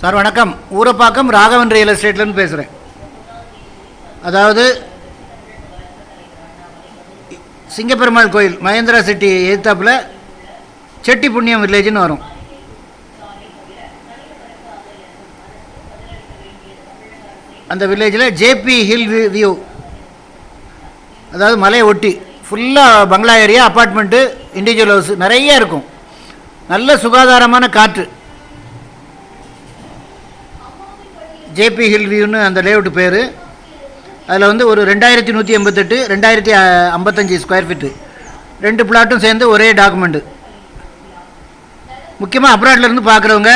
Sir வணக்கம். Urapakkam Raghavan real எஸ்டேட்லேருந்து பேசுகிறேன். அதாவது சிங்கப்பெருமாள் கோயில் மகேந்திரா சிட்டி எதிர்த்தாப்பில் செட்டி புண்ணியம் வில்லேஜ்னு வரும். அந்த வில்லேஜில் ஜேபி ஹில் வியூ, அதாவது மலையை ஒட்டி ஃபுல்லாக பங்களா ஏரியா, அப்பார்ட்மெண்ட்டு, இண்டிவிஜுவல் ஹவுஸ் நிறைய இருக்கும். நல்ல சுகாதாரமான காற்று. ஜேபி ஹில் வியூன்னு அந்த லேஅவுட் பேர். அதில் வந்து ஒரு 2188 2055 ஸ்கொயர் ஃபீட்டு, 2 பிளாட்டும் சேர்ந்து ஒரே டாக்குமெண்ட்டு. முக்கியமாக அப்ராட்லேருந்து பார்க்குறவங்க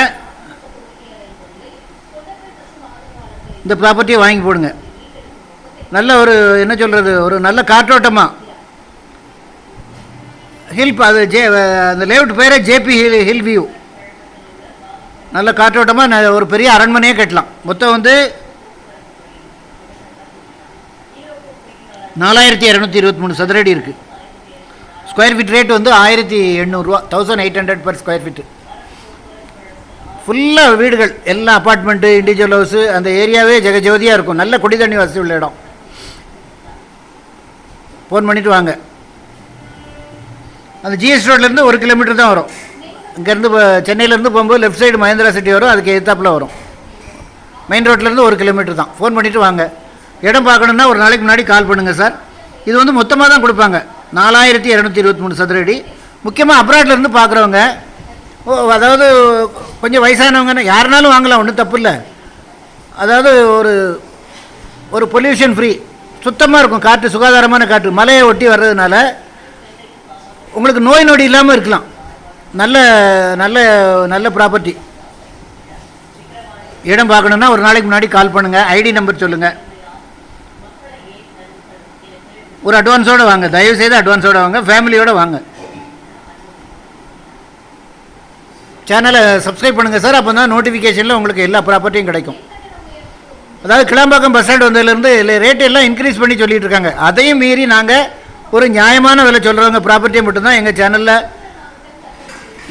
இந்த ப்ராப்பர்ட்டியை வாங்கி போடுங்க. நல்ல ஒரு என்ன சொல்கிறது, ஒரு நல்ல காற்றோட்டமாக ஹில், அது அந்த லேஅவுட் பேரே ஜேபி ஹில் வியூ. நல்ல காற்றோட்டமாக ஒரு பெரிய அரண்மனையே கட்டலாம். மொத்தம் வந்து 4223 சதுரடி இருக்குது. ஸ்கொயர் ஃபீட் ரேட் வந்து 1800 ரூபா, 1800 பர் ஸ்கொயர் ஃபீட்டு. ஃபுல்லாக வீடுகள், எல்லா அப்பார்ட்மெண்ட்டு, இண்டிவிஜுவல் ஹவுஸு, அந்த ஏரியாவே ஜெகஜோதியாக இருக்கும். நல்ல குடி தண்ணி வசதி உள்ள இடம். ஃபோன் பண்ணிவிட்டு வாங்க. அந்த ஜிஎஸ் ரோட்லேருந்து 1 கிலோமீட்டர் தான் வரும். இங்கேருந்து சென்னையிலேருந்து போகும்போது லெஃப்ட் சைடு மகேந்திரா சிட்டி வரும், அதுக்கு எதிர்த்தாப்பில் வரும். மெயின் ரோட்லேருந்து 1 கிலோமீட்டர் தான். ஃபோன் பண்ணிவிட்டு வாங்க. இடம் பார்க்கணுன்னா ஒரு நாளைக்கு முன்னாடி கால் பண்ணுங்கள் சார். இது வந்து மொத்தமாக தான் கொடுப்பாங்க. 4223 சதுரடி. முக்கியமாக அப்ராட்லேருந்து பார்க்குறவங்க, அதாவது கொஞ்சம் வயசானவங்கன்னா யாருனாலும் வாங்கலாம், ஒன்றும் தப்பு இல்லை. அதாவது ஒரு பொல்யூஷன் ஃப்ரீ, சுத்தமாக இருக்கும் காற்று, சுகாதாரமான காற்று. மலையை ஒட்டி வர்றதுனால உங்களுக்கு நோய் நொடி இல்லாமல் இருக்கலாம். நல்ல நல்ல நல்ல ப்ராப்பர்ட்டி. இடம் பார்க்கணுன்னா ஒரு நாளைக்கு முன்னாடி கால் பண்ணுங்கள். ஐடி நம்பர் சொல்லுங்கள். ஒரு அட்வான்ஸோடு வாங்க, தயவுசெய்து அட்வான்ஸோடு வாங்க, ஃபேமிலியோடு வாங்க. சேனலை சப்ஸ்கிரைப் பண்ணுங்கள் சார். அப்போ தான் நோட்டிஃபிகேஷனில் உங்களுக்கு எல்லா ப்ராப்பர்ட்டியும் கிடைக்கும். அதாவது கிளாம்பாக்கம் பஸ் ஸ்டாண்ட் வந்ததுலேருந்து ரேட்டு எல்லாம் இன்க்ரீஸ் பண்ணி சொல்லிகிட்டு இருக்காங்க. அதையும் மீறி நாங்கள் ஒரு நியாயமான விலை சொல்கிறவங்க ப்ராப்பர்ட்டியை மட்டும்தான் எங்கள் சேனலில்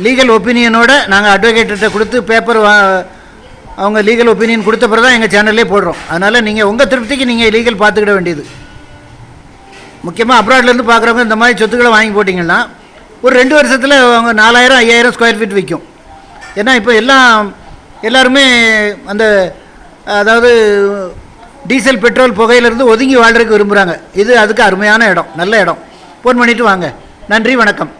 லீகல் ஒப்பீனியனோடு நாங்கள் அட்வொகேட்ட கொடுத்து பேப்பர் அவங்க லீகல் ஒப்பீனியன் கொடுத்த பிறகு தான் எங்கள் சேனல்லே போடுறோம். அதனால் நீங்கள் உங்கள் திருப்திக்கு நீங்கள் லீகல் பார்த்துக்கிட வேண்டியது. முக்கியமாக அப்ராட்லேருந்து பார்க்குறவங்க இந்த மாதிரி சொத்துக்களை வாங்கி போட்டிங்கன்னா ஒரு 2 வருஷத்தில் அவங்க 4000 5000 ஸ்கொயர் ஃபீட் விற்கும். ஏன்னா இப்போ எல்லாருமே அந்த அதாவது டீசல் பெட்ரோல் புகையிலேருந்து ஒதுங்கி வாழ்கிறதுக்கு விரும்புகிறாங்க. இது அதுக்கு அருமையான இடம், நல்ல இடம். ஃபோன் பண்ணிவிட்டு வாங்க. நன்றி, வணக்கம்.